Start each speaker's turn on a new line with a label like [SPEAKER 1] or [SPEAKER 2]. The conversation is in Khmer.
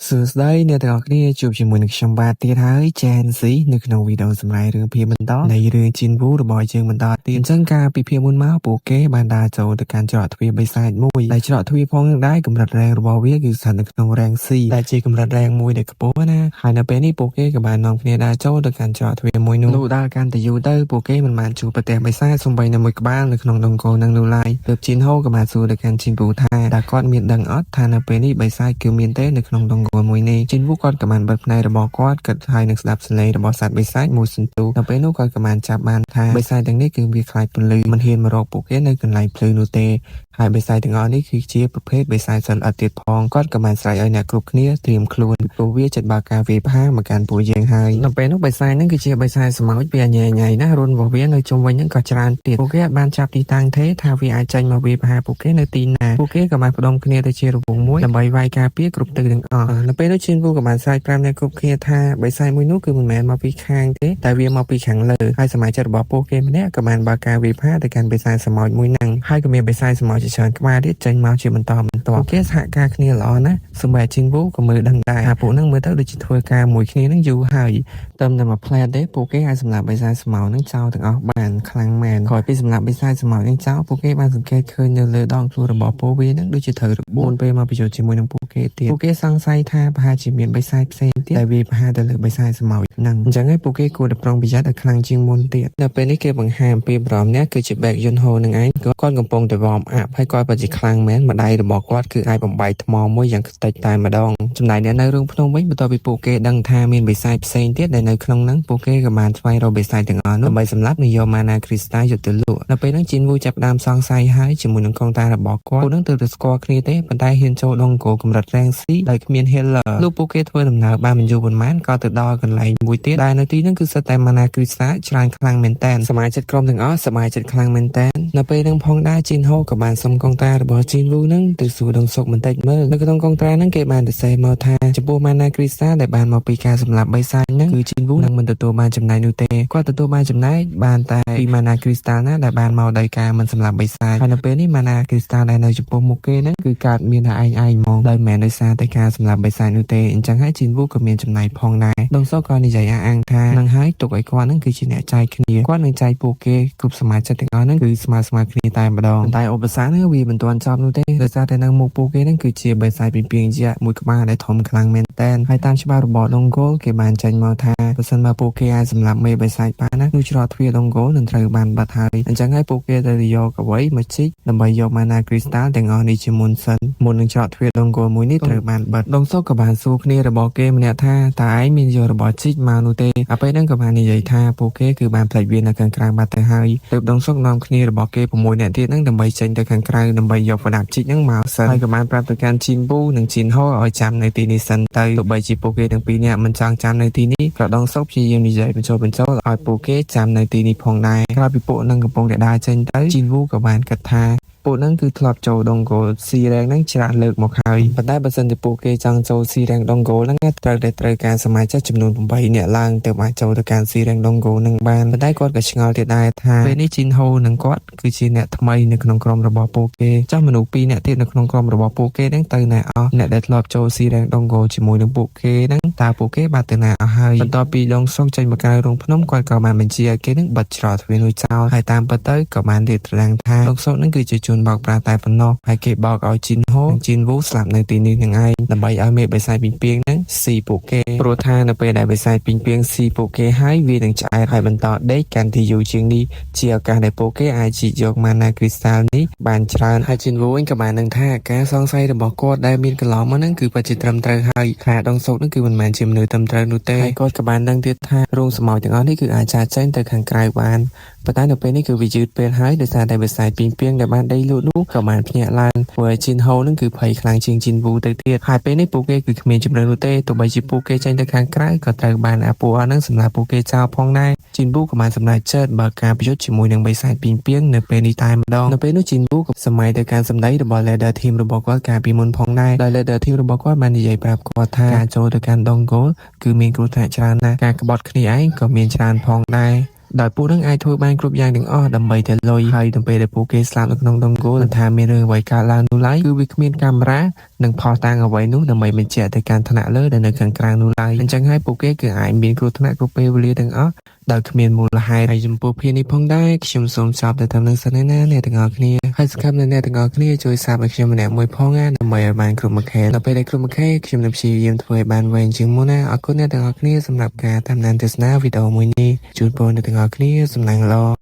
[SPEAKER 1] សួស្តីអ្នកទាំងអស់គ្នាជួបជាមួយនឹងខ្ញុំបាទទៀតហើយចានស៊ីនៅក្នុងវីដេអូសម្រាប់រឿងភាពបន្តនៃរឿងជីនវូរបស់យើងបន្តទៀតអញ្ចឹងការពិភាក្សាមុនមកពួកគេបានដើរចូលទៅកាន់ច្រកទ្វារបិសាចមួយដែលច្រកទ្វារផងនឹងដែរកម្រិតរ៉េងរបស់វាគឺស្ថិតនៅក្នុងរ៉េង C ដែលជាកម្រិតរ៉េងមួយដែលខ្ពស់ណាហើយនៅពេលនេះពួកគេក៏បាននាំគ្នាដើរចូលទៅកាន់ច្រកទ្វារមួយនោះលុះដើរកាន់តែយូរទៅពួកគេមិនបានជួបប្រទះបិសាចសំបីនៅមួយក្បាលនៅក្នុងដងកូននឹងនោះឡើយទើបជីនហូក៏បានសួរទៅកាន់ជីនវូថាតើគាត់មានដឹងអត់ថានៅពេលនេះបិសាចគឺមានទេនៅក្នុងដងកូនមួយនេះជីនវូគាត់ក៏បានបិទភ្នែករបស់គាត់គិតហើយនឹងស្ដាប់សំឡេងរបស់សត្វបិសាចមួយសន្ទុះនៅពេលនោះគាត់ក៏បានចាប់បានថាបិសាចទាំងនេះគឺវាខ្លាចពន្លឺមិនហ៊ានមករកពួកគេនៅកន្លែងភ្លឺនោះទេហើយបិសាចទាំងអស់នេះគឺជាប្រភេទបិសាចសិលឥតទៀតផងគាត់ក៏បានស្រែកឲ្យអ្នកគ្រប់គ្នាត្រៀមខ្លួនព្រោះវាចិត្តបើកការវាយប្រហារមកកាន់ពួកយើងហើយនៅពេលនោះបិសាចហ្នឹងគឺជាបិសាចស្មោចវាញ៉ៃញ៉ៃណារុនរបស់វានៅជុំវិញហ្នឹងក៏ច្រើនទៀតពួកគេអាចបានចាប់ទីតាំងទេថាវាអាចចេញមកវាយប្រហារពួកគេនៅទីណាពួកគេក៏បានផ្ដុំគ្នាទៅជារង្វង់មួយដើម្បីវាយការពារគ្រប់ទិសទាំងអស់នៅពេលនោះឈិនវូក៏បានស្រែកប្រាប់អ្នកគ្រប់គ្នាថាបិសាចមួយនោះគឺមិនមែនមកពីខាងទេតែវាមកពីខាងលើហើយសមាជិករបស់ពួកគេម្នាក់ក៏បានបើកការវាយប្រហារទៅកាន់បិសាចស្មោចមួយហ្នឹងហើយក៏មានបិសាចស្មោចជាច្រើនក្បាលទៀតចេញមកជាបន្តបន្ទាប់ពួកគេសហការគ្នាល្អណាស់សូម្បីឈិនវូក៏មើលដឹងដែរថាពួកហ្នឹងមើលទៅដូចជាធ្វើការមួយគ្នាហ្នឹងយូរហើយតែមួយផ្លែតទេពួកគេអាចសម្លាប់បិសាចស្មោចហ្នឹងចោលទាំងអស់បានខ្លាំងមែនក្រោយពីសម្លាប់បិសាចស្មោចហ្នឹងចោលពួកគេបានសង្កេតឃើញនៅលើដងខ្លួនរបស់ពួកវាហ្នឹងដូចជាត្រូវរបួនពេលមកប្រយុទ្ធជាមួយនឹងពួកគេទៀតពួកគេសង្ស័យថាប្រហែលជាមានបិសាចផ្សេងទៀតដែលវាប្រហែលទៅលើបិសាចស្មោចហ្នឹងអញ្ចឹងហើយពួកគេគួរតែប្រុងប្រយ័ត្នឲ្យខ្លាំងជាងមុនទៀតនៅពេលនេះគេបង្ហាញពីបរមនេះគឺជាបែកយុនហូនឹងឯងគាត់កំពុងតែវ៉មអាប់ហើយគាត់ពិតជាខ្លាំងមែនម្ដាយរបស់គាត់គឺអាចបំបែកថ្មមួយយ៉ាងខ្ទេចតែម្ដងចំណែកអ្នកនៅរឿងភ្នំវិញបន្ទាប់ពីពួកគេដឹងថាមានបិសាចផ្សេងទៀតដែលនៅក្នុងហ្នឹងពួកគេក៏បានស្វែងរកបិសាចទាំងអស់នោះដើម្បីសម្លាប់នាយកម៉ាណាគ្រីស្តាយកទៅលក់នៅពេលហ្នឹងជីនវូចាប់ផ្ដើមសង្ស័យហើយជាមួយនឹងកងតារបស់គាត់ពួកហ្នឹងទើបតែស្គាល់គ្នាទេប៉ុន្តែហ៊ានចូលដងគោកម្រិតរ៉េង C ដោយគ្មាន healer លុះពួកគេធ្វើដំណើរបានមិនយូរប៉ុន្មានក៏ទៅដល់កន្លែងមួយទៀតដែលនៅទីហ្នឹងគឺសិតតែម៉ាណាគ្រីស្តាច្រើនខ្លាំងមែនតើសមាជិកក្រុមទាំងអស់សប្បាយចិត្តខ្លាំងមែនតើនៅពេលហ្នឹងផងដែរជីនហូក៏បានសុំកងតារបស់ជីនវូហ្នឹងទៅសួរដងសុកបន្តិចមើលនៅក្នុងកងតាហ្នឹងគេបានទៅសេមកថាចំពោះម៉ាណាគ្រីស្តាដែលបានមកពីការសម្លាប់បិសាចហ្នឹងគឺជីនវូនឹងមិនទទួលបានចំណែកនោះទេគាត់ទទួលបានចំណែកបានតែពីម៉ាណាគ្រីស្តាណាដែលបានមកដោយការមិនសម្លាប់បិសាចហើយនៅពេលនេះម៉ាណាគ្រីស្តាដែលនៅចំពោះមុខគេហ្នឹងគឺកើតមានតែឯងហ្មងដោយមិនមែនដោយសារតែការសម្លាប់បិសាចនោះទេអញ្ចឹងហើយជីនវូក៏មានចំណែកផងដែរដងសុកក៏និយាយអះអាងថានឹងហើយទុកឲ្យគាត់ហ្នឹងគឺជាអ្នកចែកគ្នាគាត់នឹងចែកពួកគេគ្រប់សមាជិកទាំងអស់ហ្នឹងគឺស្មើគ្នាតែម្ដងតែឧបសគ្គហ្នឹងវាមិនទាន់ចប់នោះទេដោយសារតែនៅមុខពួកគេហ្នឹងគឺជាបិសាចពីពីងជាមួយក្បាលដែលធំខ្លាំងមែនតើហើយតាមច្បាប់របស់ដងគោលគេបានចេញមកថាបើសិនបើពួកគេអាចសម្លាប់មេបិសាចបានណានោះច្រកទ្វារដងគោលនឹងត្រូវបានបិទហើយអញ្ចឹងហើយពួកគេត្រូវយកអ្វីមកជីកដើម្បីយកម៉ាណាគ្រីស្តាល់ទាំងអស់នេះជាមុនសិនមុននឹងច្រកទ្វារដងគោលមួយនេះត្រូវបានបិទដងសុកក៏បានសួរគ្នារបស់គេម្នាក់ថាតើឯងមានយករបស់ជីកមកនោះទេអាពេលហ្នឹងក៏បាននិយាយថាពួកគេគឺបានផ្លេចវានៅខាងក្រៅបាត់ទៅហើយទើបដងសុកនាំគ្នារបស់គេ6នាក់ទៀតហ្នឹងដើម្បីចេញទៅខាងក្រៅដើម្បីយកប្រដាប់ជីកហ្នឹងមកសិនហើយក៏បានប្រាប់ទៅកាន់ជីនវូនិងជីនហូឲ្យចាំនៅទីនេះសិនទៅទោះបីជាពួកគេទាំងពីរនាក់មិនចង់ចាំនៅទីនេះក៏ដងសុកព្យាយាមនិយាយបញ្ចុះឲ្យពួកគេចាំនៅទីនេះផងដែរក្រោយពីពួកហ្នឹងកំពុងតែដើរចេញទៅជីនវូក៏បានគិតថាពួកហ្នឹងគឺធ្លាប់ចូលដងគោល C rank ហ្នឹងច្រើនលើកមកហើយប៉ុន្តែបើសិនជាពួកគេចង់ចូល C rank ដងគោលហ្នឹងត្រូវការសមាជិកចំនួន8នាក់ឡើងទើបអាចចូលទៅកាន់ C rank ដងគោលហ្នឹងបានប៉ុន្តែគាត់ក៏ឆ្ងល់ទៀតដែរថាពេលនេះជីនហូនិងគាត់គឺជាអ្នកថ្មីនៅក្នុងក្រុមរបស់ពួកគេចុះមនុស្ស2នាក់ទៀតនៅក្នុងក្រុមរបស់ពួកគេហ្នឹងទៅណាអស់អ្នកដែលធ្លាប់ចូល C rank ដងគោលជាមួយនឹងពួកគេហ្នឹងតើពួកគេបានទៅណាអស់ហើយបន្ទាប់ពីដងសុកចេញមកក្រៅរោងភ្នំគាត់ក៏បានបញ្ជាឲ្យគេហ្នឹងបិទច្រកទ្វារនោះចោលហើយតាមពិតទៅក៏បានរៀបត្រង់ថាដងសុកហ្នឹងគឺជាជនបោកប្រាស់តែប៉ុណ្ណោះហើយគេបោកឲ្យជីនហូនិងជីនវូស្លាប់នៅទីនេះនឹងឯងដើម្បីឲ្យមេបិសាចពីងពីងហ្នឹងស៊ីពួកគេព្រោះថានៅពេលដែលបិសាចពីងពីងស៊ីពួកគេហើយវានឹងឆ្អែតហើយបន្តដេកកាន់ទីយូរជាងនេះជាឱកាសដែលពួកគេអាចជីកយកម៉ាណាគ្រីស្តាល់នេះបានច្រើនហើយជីនវូវិញក៏បាននឹងថាការសង្ស័យរបស់គាត់ដែលមានកន្លងមកហ្នឹងគឺពិតជាត្រឹមត្រូវហើយថាដងសុកហ្នឹងគឺមិនមែនជាមនុស្សត្រឹមត្រូវនោះទេហើយគាត់ក៏បានដឹងទៀតថារោងស្មោចទាំងអស់នេះគឺអាចចាកចេញទៅខាងក្រៅបានប៉ុន្តែនៅពេលនេះគឺវាយឺតពេលហើយដោយសារតែបិសាចពីងពីងដែលបានដេកលក់នោះក៏បានភ្ញាក់ឡើងព្រោះជីនហូនឹងគឺភ័យខ្លាំងជាងជីនវូទៅទៀតហើយពេលនេះពួកគេគឺគ្មានជំរឿននោះទេទោះបីជាពួកគេចេញទៅខាងក្រៅក៏ត្រូវបានអាពួកហ្នឹងសម្រាប់ពួកគេចោលផងដែរជីនវូក៏បានសម្រេចចិត្តបើកការប្រយុទ្ធជាមួយនឹងបិសាចពីងពីងនៅពេលនេះតែម្ដងនៅពេលនោះជីនវូក៏សម័យទៅការសម្ដីរបស់ leader team របស់គាត់កាលពីមុនផងដែរដោយ leader team របស់គាត់បាននិយាយប្រាប់គាត់ថាការចូលទៅកាន់ដងគោលគឺមានគ្រោះថ្នាក់ច្រើនណាស់ការក្បត់គ្នាឯងក៏មានច្រើនផងដែរ ដោយពួកនឹងអាចធ្វើបានគ្រប់យ៉ាងទាំងអស់ដើម្បីតែលុយហើយទៅពេលដែលពួកគេស្លាប់នៅក្នុងដុំគោលមិនថាមានរឿងអ្វីកើតឡើងនោះឡើយគឺវាគ្មានកាមេរ៉ានិងផុសតាំងអ្វីនោះដើម្បីបញ្ជាក់ទៅកាន់ថ្នាក់លើដែលនៅខាងក្រៅនោះឡើយអញ្ចឹងហើយពួកគេគឺអាចមានគ្រោះថ្នាក់គ្រប់ពេលវេលាទាំងអស់ដោយគ្មានមូលហេតុហើយចំពោះភាគនេះផងដែរខ្ញុំសូមចប់ទៅតាមនឹងសិនណាអ្នកទាំងអស់គ្នាហើយសង្ឃឹមថាអ្នកទាំងអស់គ្នាជួយសាបឲ្យខ្ញុំម្នាក់មួយផងណាដើម្បីឲ្យបានគ្រប់មួយខែដល់ពេលដែលគ្រប់មួយខែខ្ញុំនឹងព្យាយាមធ្វើឲ្យបានវែងជាងមុនណាអរគុណអ្នកទាំងអស់គ្នាសម្រាប់ការតាមដានទស្សនាវីដេអូមួយនេះជូនពរអ្នកទាំងអស់គ្នាសំណាងល្អ